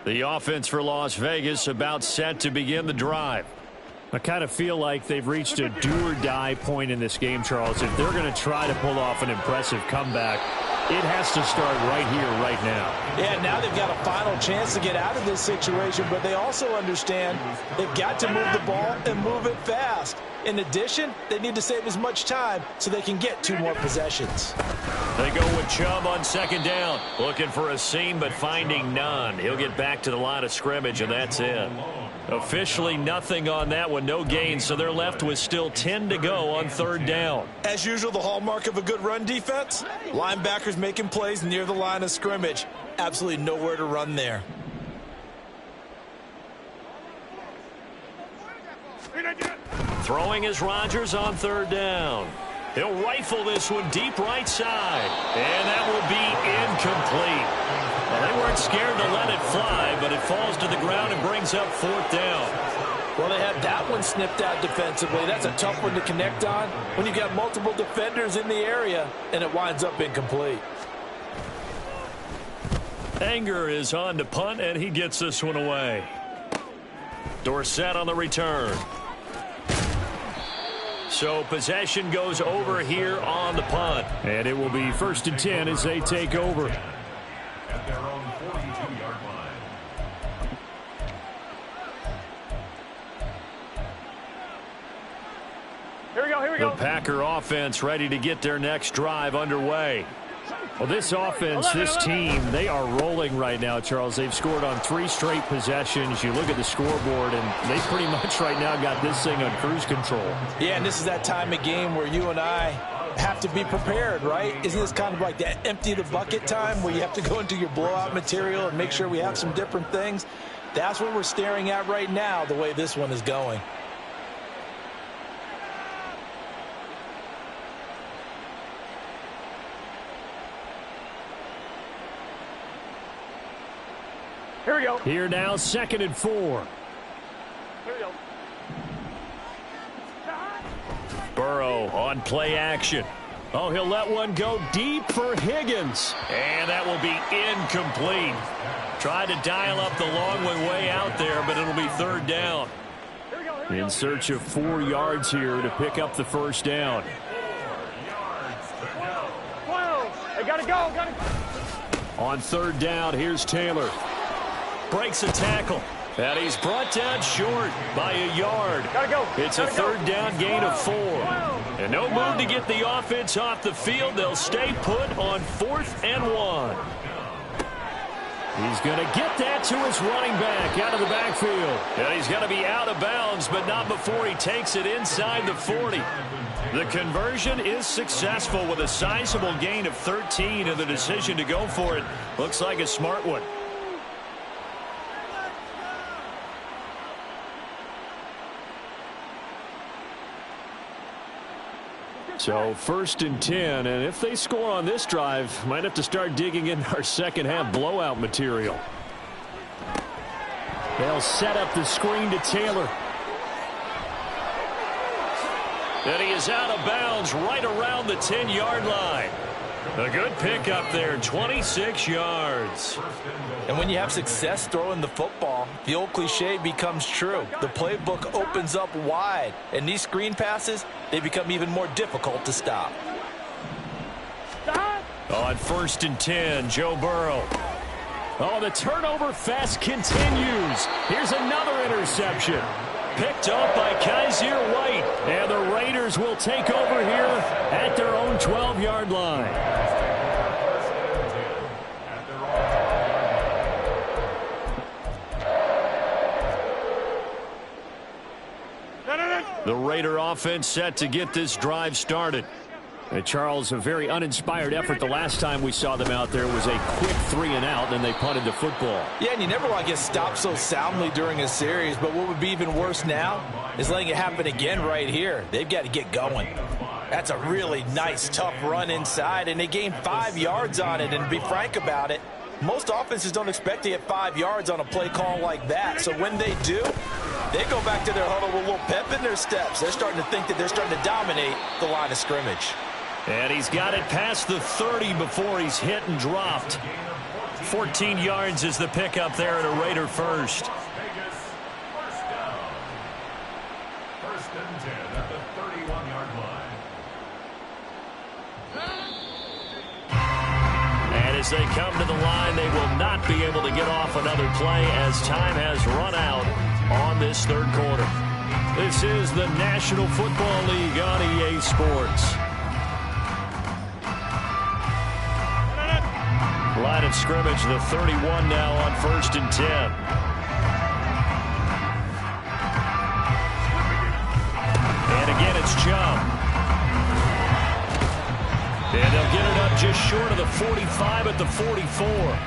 The offense for Las Vegas about set to begin the drive. I kind of feel like they've reached a do-or-die point in this game, Charles. If they're going to try to pull off an impressive comeback, it has to start right here, right now. Yeah, now they've got a final chance to get out of this situation, but they also understand they've got to move the ball and move it fast. In addition, they need to save as much time so they can get 2 more possessions. They go with Chubb on 2nd down. Looking for a seam, but finding none. He'll get back to the line of scrimmage, and that's it. Officially nothing on that one, no gain, so they're left with still 10 to go on 3rd down. As usual, the hallmark of a good run defense, linebackers making plays near the line of scrimmage. Absolutely nowhere to run there. Throwing is Rodgers on 3rd down. He'll rifle this one deep right side, and that will be incomplete. Well, they weren't scared to let it fly, but it falls to the ground and brings up 4th down. Well, they had that one snipped out defensively. That's a tough one to connect on when you've got multiple defenders in the area, and it winds up incomplete. Anger is on to punt, and he gets this one away. Dorsett on the return. So possession goes over here on the punt. And it will be 1st and 10 as they take over. At their own 42-yard line. Here we go, here we The Packer offense ready to get their next drive underway. Well, this offense, this team, they are rolling right now, Charles. They've scored on 3 straight possessions. You look at the scoreboard, and they pretty much right now got this thing on cruise control. Yeah, and this is that time of game where you and I have to be prepared, right? Isn't this kind of like that empty the bucket time where you have to go into your blowout material and make sure we have some different things? That's what we're staring at right now, the way this one is going. Here we go. Here now, 2nd and 4. Here we go. Burrow on play action. Oh, he'll let one go deep for Higgins. And that will be incomplete. Tried to dial up the long one way out there, but it'll be 3rd down. In search of 4 yards here to pick up the first down. 12. I gotta go. On 3rd down, here's Taylor. Breaks a tackle. And he's brought down short by a yard. Gotta go. It's a 3rd down gain of 4. And no move to get the offense off the field. They'll stay put on 4th and 1. He's going to get that to his running back out of the backfield. And he's going to be out of bounds, but not before he takes it inside the 40. The conversion is successful with a sizable gain of 13, and the decision to go for it looks like a smart one. So 1st and 10, and if they score on this drive, might have to start digging in our second half blowout material. They'll set up the screen to Taylor. And he is out of bounds right around the 10-yard line. A good pickup there, 26 yards. And when you have success throwing the football, the old cliche becomes true. The playbook opens up wide, and these screen passes, they become even more difficult to stop. On 1st and 10, Joe Burrow. Oh, the turnover fest continues. Here's another interception. Picked up by Kaiser White. And the Raiders will take over here at their own 12-yard line. The Raider offense set to get this drive started. And Charles, a very uninspired effort. The last time we saw them out there was a quick 3-and-out, and they punted the football. Yeah, and you never want to get stopped so soundly during a series, but what would be even worse now is letting it happen again right here. They've got to get going. That's a really nice, tough run inside, and they gained 5 yards on it. And to be frank about it, most offenses don't expect to get 5 yards on a play call like that. So when they do, they go back to their huddle with a little pep in their steps. They're starting to think that they're starting to dominate the line of scrimmage. And he's got it past the 30 before he's hit and dropped. 14 yards is the pickup there at a Raider first. First and 10 at the 31-yard line. And as they come to the line, they will not be able to get off another play as time has run out on this 3rd quarter. This is the National Football League on EA Sports. Line of scrimmage, the 31 now on 1st and 10. And again, it's Chubb. And they'll get it up just short of the 45 at the 44.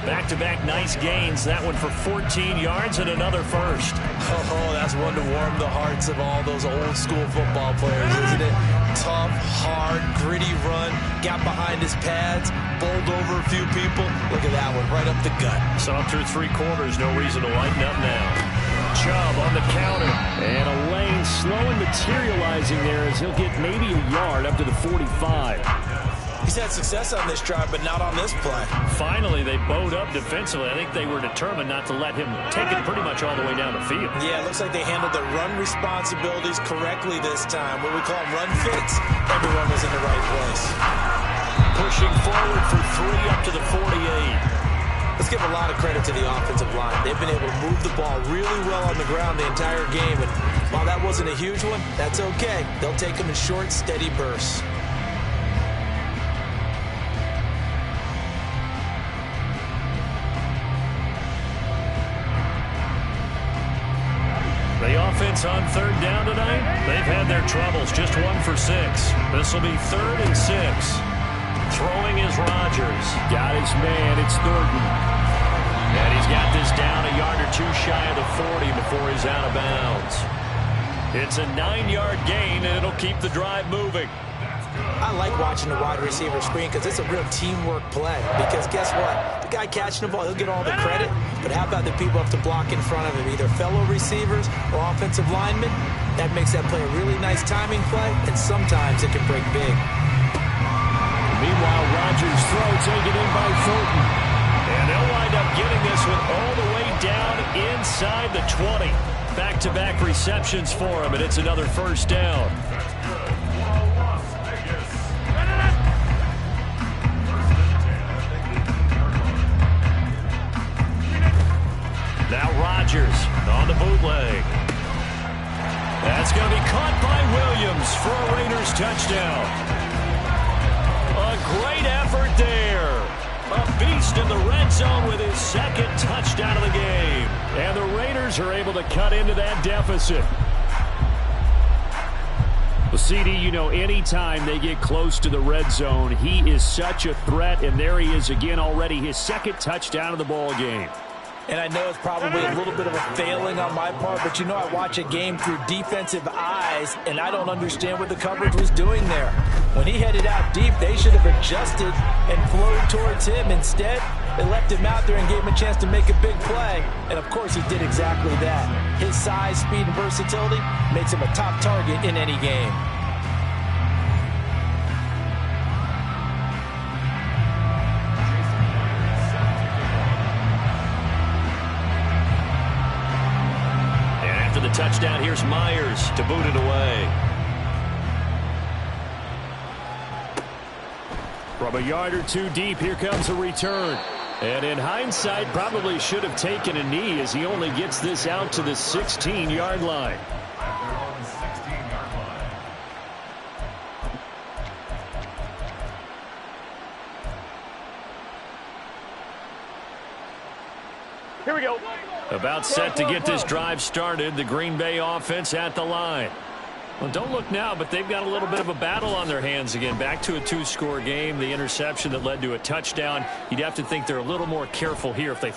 Back-to-back nice gains. That one for 14 yards and another first. Oh, that's one to warm the hearts of all those old-school football players, isn't it? Tough, hard, gritty run. Got behind his pads, bowled over a few people. Look at that one, right up the gut. Saw through 3 quarters. No reason to lighten up now. Chubb on the counter. And a lane slow and materializing there as he'll get maybe a yard up to the 45. He's had success on this drive, but not on this play. Finally, they bowed up defensively. I think they were determined not to let him take it pretty much all the way down the field. Yeah, it looks like they handled their run responsibilities correctly this time. What we call them run fits, everyone was in the right place. Pushing forward for 3 up to the 48. Let's give a lot of credit to the offensive line. They've been able to move the ball really well on the ground the entire game. And while that wasn't a huge one, that's okay. They'll take them in short, steady bursts. The offense on 3rd down tonight, they've had their troubles. Just 1 for 6. This will be 3rd and 6. Throwing is Rodgers. Got his man. It's Thornton. And he's got this down a yard or 2 shy of the 40 before he's out of bounds. It's a 9-yard gain, and it'll keep the drive moving. I like watching the wide receiver screen because it's a real teamwork play. Because guess what? The guy catching the ball, he'll get all the credit. But how about the people have to block in front of him, either fellow receivers or offensive linemen? That makes that play a really nice timing play, and sometimes it can break big. Meanwhile, Rodgers' throw taken in by Thornton. And they'll wind up getting this one all the way down inside the 20. Back-to-back receptions for him, and it's another first down. Now Rodgers on the bootleg. That's going to be caught by Williams for a Raiders touchdown. A great effort there. A beast in the red zone with his second touchdown of the game. And the Raiders are able to cut into that deficit. Well, CD, you know, anytime they get close to the red zone, he is such a threat. And there he is again already, his second touchdown of the ball game. And I know it's probably a little bit of a failing on my part, but you know I watch a game through defensive eyes, and I don't understand what the coverage was doing there. When he headed out deep, they should have adjusted and flowed towards him. Instead, they left him out there and gave him a chance to make a big play. And, of course, he did exactly that. His size, speed, and versatility makes him a top target in any game. The touchdown, here's Myers to boot it away. From a yard or two deep, here comes a return. And in hindsight, probably should have taken a knee as he only gets this out to the 16-yard line. Here we go. About set to get this drive started, the Green Bay offense at the line. Well, don't look now, but they've got a little bit of a battle on their hands again. Back to a two-score game, the interception that led to a touchdown. You'd have to think they're a little more careful here if they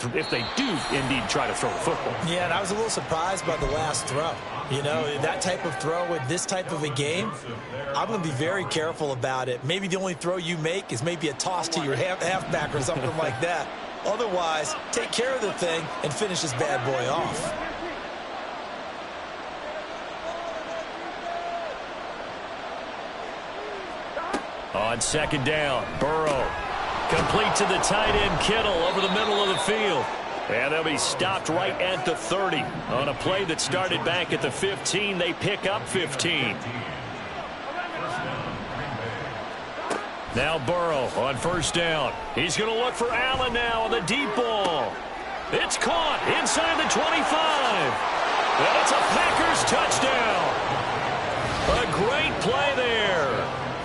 do indeed try to throw the football. Yeah, and I was a little surprised by the last throw. You know, that type of throw with this type of a game, I'm going to be very careful about it. Maybe the only throw you make is maybe a toss to your halfback or something like that. Otherwise, take care of the thing and finish this bad boy off. On second down, Burrow. Complete to the tight end, Kittle, over the middle of the field. And they'll be stopped right at the 30. On a play that started back at the 15, they pick up 15. Now Burrow on first down. He's going to look for Allen now on the deep ball. It's caught inside the 25. And it's a Packers touchdown. A great play there.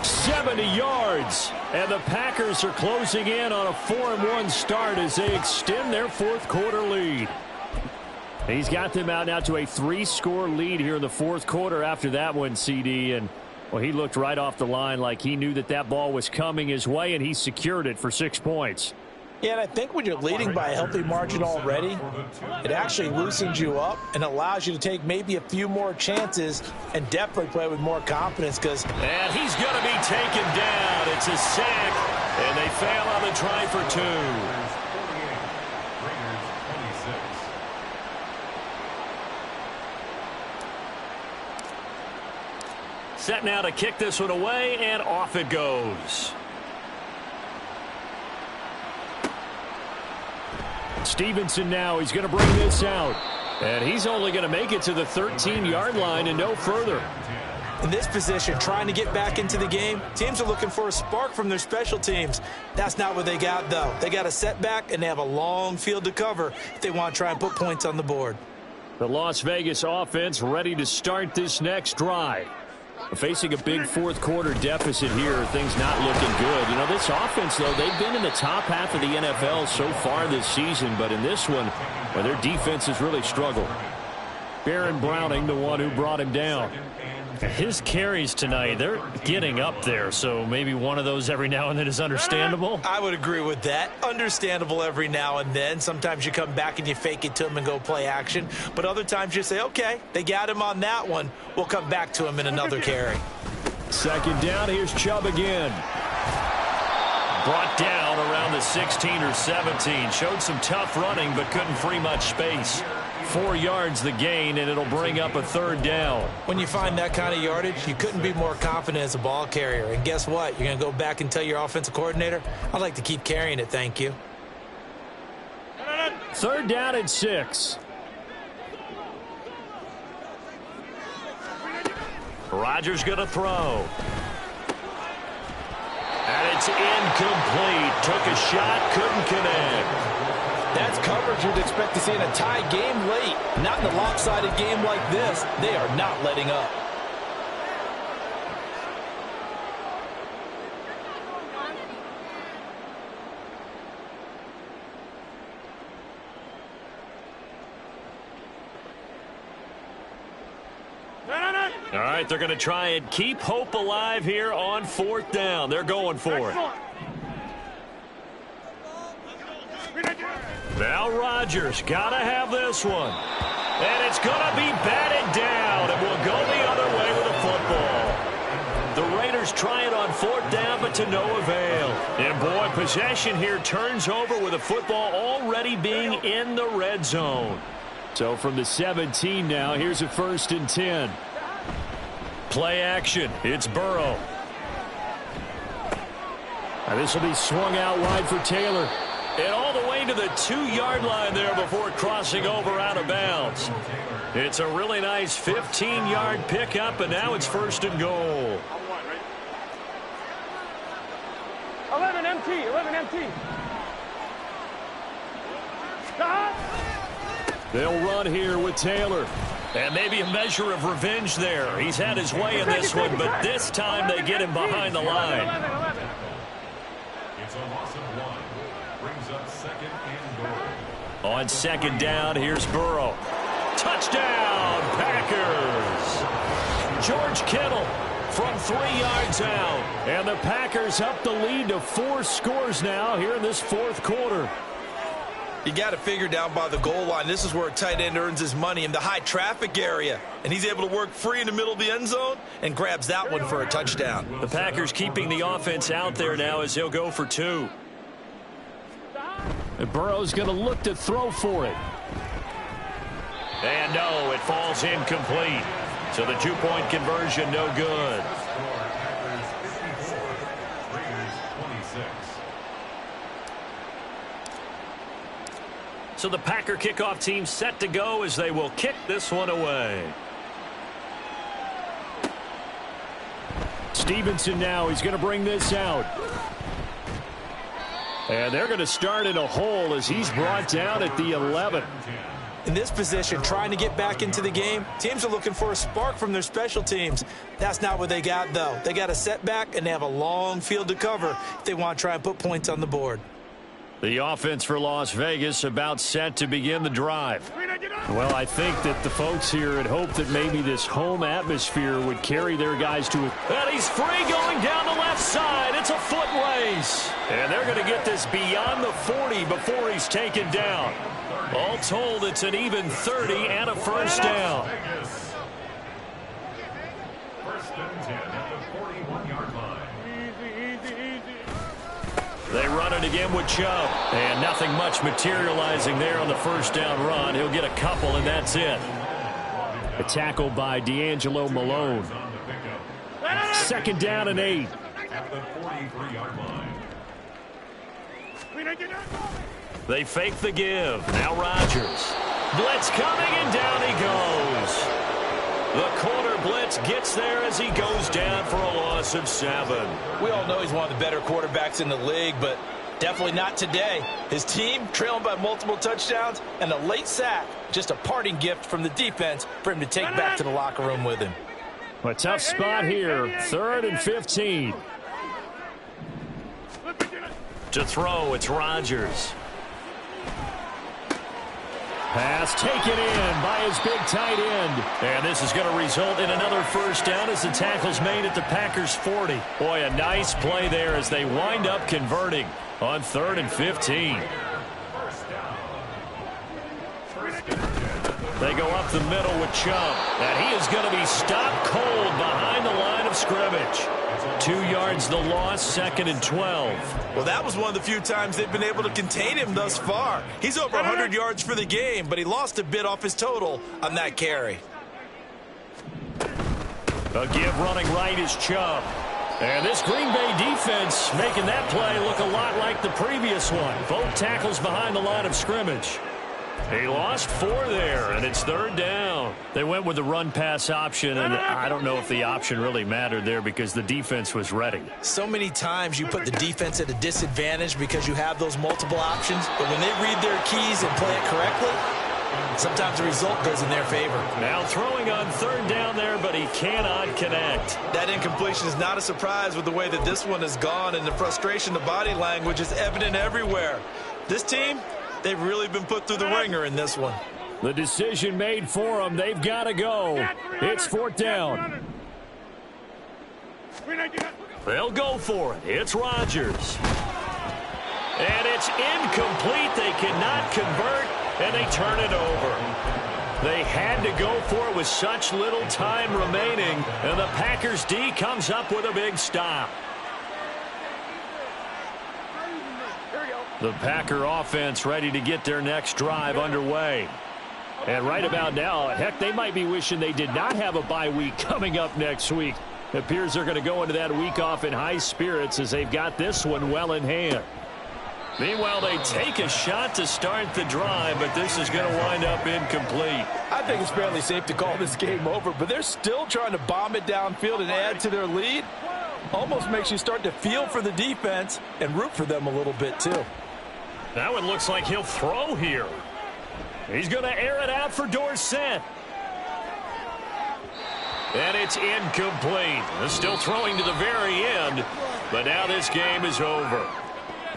70 yards. And the Packers are closing in on a 4-1 start as they extend their fourth quarter lead. He's got them out now to a 3-score lead here in the fourth quarter after that one, CD. And well, he looked right off the line like he knew that ball was coming his way, and he secured it for 6 points. Yeah, and I think when you're leading by a healthy margin already, it actually loosens you up and allows you to take maybe a few more chances and definitely play with more confidence. And he's going to be taken down. It's a sack, and they fail on the try for 2. Set now to kick this one away, and off it goes. Stevenson now, he's going to bring this out. And he's only going to make it to the 13-yard line and no further. In this position, trying to get back into the game, teams are looking for a spark from their special teams. That's not what they got, though. They got a setback, and they have a long field to cover if they want to try and put points on the board. The Las Vegas offense ready to start this next drive. Facing a big fourth quarter deficit here, things not looking good. You know, this offense, though, they've been in the top half of the NFL so far this season, but in this one, well, their defense has really struggled. Baron Browning, the one who brought him down. His carries tonight, they're getting up there, so maybe one of those every now and then is understandable. I would agree with that. Understandable every now and then. Sometimes you come back and you fake it to him and go play action. But other times you say, okay, they got him on that one. We'll come back to him in another carry. Second down, here's Chubb again. Brought down around the 16 or 17. Showed some tough running, but couldn't free much space. 4 yards the gain, and it'll bring up a third down. When you find that kind of yardage, you couldn't be more confident as a ball carrier. And guess what? You're going to go back and tell your offensive coordinator, I'd like to keep carrying it, thank you. Third down and 6. Rodgers going to throw. And it's incomplete. Took a shot, couldn't connect. That's coverage you'd expect to see in a tie game late. Not in a lopsided game like this. They are not letting up. All right, they're going to try and keep hope alive here on 4th down. They're going for it. Now Rodgers got to have this one. And it's going to be batted down, and we'll go the other way with the football. The Raiders try it on 4th down, but to no avail. And, boy, possession here turns over with the football already being in the red zone. So from the 17 now, here's a 1st and 10. Play action. It's Burrow. Now this will be swung out wide for Taylor. And all the way to the 2-yard line there before crossing over out of bounds. It's a really nice 15-yard pickup, and now it's 1st and goal. 11 MT, 11 MT. They'll run here with Taylor. And maybe a measure of revenge there. He's had his way in this one, but this time they get him behind the line. It's a loss of 1. Brings up 2nd and goal. On 2nd down, here's Burrow. Touchdown, Packers. George Kittle from 3 yards out. And the Packers up the lead to 4 scores now here in this 4th quarter. You got to figure down by the goal line. This is where a tight end earns his money in the high traffic area. And he's able to work free in the middle of the end zone and grabs that one for a touchdown. The Packers keeping the offense out there now as he'll go for 2. And Burrow's going to look to throw for it. And no, it falls incomplete. So the 2-point conversion no good. Packers 54, Raiders 26. So the Packer kickoff team set to go as they will kick this one away. Stevenson now, he's going to bring this out. And they're going to start in a hole as he's brought down at the 11. In this position, trying to get back into the game, teams are looking for a spark from their special teams. That's not what they got, though. They got a setback, and they have a long field to cover if they want to try and put points on the board. The offense for Las Vegas about set to begin the drive. Well, I think that the folks here had hoped that maybe this home atmosphere would carry their guys to it. And he's free going down the left side. It's a foot race. And they're going to get this beyond the 40 before he's taken down. All told, it's an even 30 and a 1st down. 1st and 10 at the 41-yard line. They run it again with Chubb. And nothing much materializing there on the 1st down run. He'll get a couple, and that's it. A tackle by D'Angelo Malone. 2nd down and 8. At the 43-yard line. They fake the give. Now Rodgers. Blitz coming, and down he goes. The corner blitz gets there as he goes down for a loss of 7. We all know he's one of the better quarterbacks in the league, but definitely not today. His team trailing by multiple touchdowns, and a late sack, just a parting gift from the defense for him to take back to the locker room with him. A tough spot here. 3rd and 15. To throw, it's Rodgers. Pass taken in by his big tight end. And this is going to result in another 1st down as the tackle's made at the Packers' 40. Boy, a nice play there as they wind up converting on 3rd and 15. They go up the middle with Chubb. And he is going to be stopped cold behind the line of scrimmage. 2 yards the loss, 2nd and 12. Well, that was one of the few times they've been able to contain him thus far. He's over 100 yards for the game, but he lost a bit off his total on that carry. A give running right is Chubb. And this Green Bay defense making that play look a lot like the previous one. Both tackles behind the line of scrimmage. He lost 4 there, and it's 3rd down. They went with the run-pass option, and I don't know if the option really mattered there because the defense was ready. So many times you put the defense at a disadvantage because you have those multiple options, but when they read their keys and play it correctly, sometimes the result goes in their favor. Now throwing on 3rd down there, but he cannot connect. That incompletion is not a surprise with the way that this one has gone, and the frustration, the body language is evident everywhere. This team, they've really been put through the ringer in this one. The decision made for them. They've got to go. It's 4th down. They'll go for it. It's Rodgers. And it's incomplete. They cannot convert, and they turn it over. They had to go for it with such little time remaining, and the Packers D comes up with a big stop. The Packer offense ready to get their next drive underway. And right about now, heck, they might be wishing they did not have a bye week coming up next week. It appears they're going to go into that week off in high spirits as they've got this one well in hand. Meanwhile, they take a shot to start the drive, but this is going to wind up incomplete. I think it's fairly safe to call this game over, but they're still trying to bomb it downfield and add to their lead. Almost makes you start to feel for the defense and root for them a little bit, too. That one looks like he'll throw here. He's going to air it out for Dorsett. And it's incomplete. They're still throwing to the very end, but now this game is over.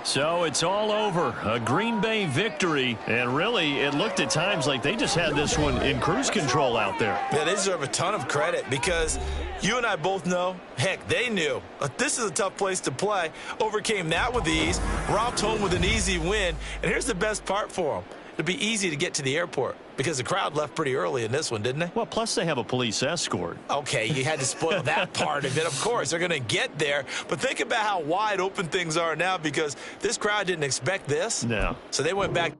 So it's all over. A Green Bay victory, and really it looked at times like they just had this one in cruise control out there. Yeah, they deserve a ton of credit because you and I both know, heck, they knew. This is a tough place to play. Overcame that with ease, romped home with an easy win, and here's the best part for them. It'll be easy to get to the airport because the crowd left pretty early in this one, didn't they? Well, plus they have a police escort. Okay, you had to spoil that part of it. Of course, they're going to get there. But think about how wide open things are now because this crowd didn't expect this. No. So they went back.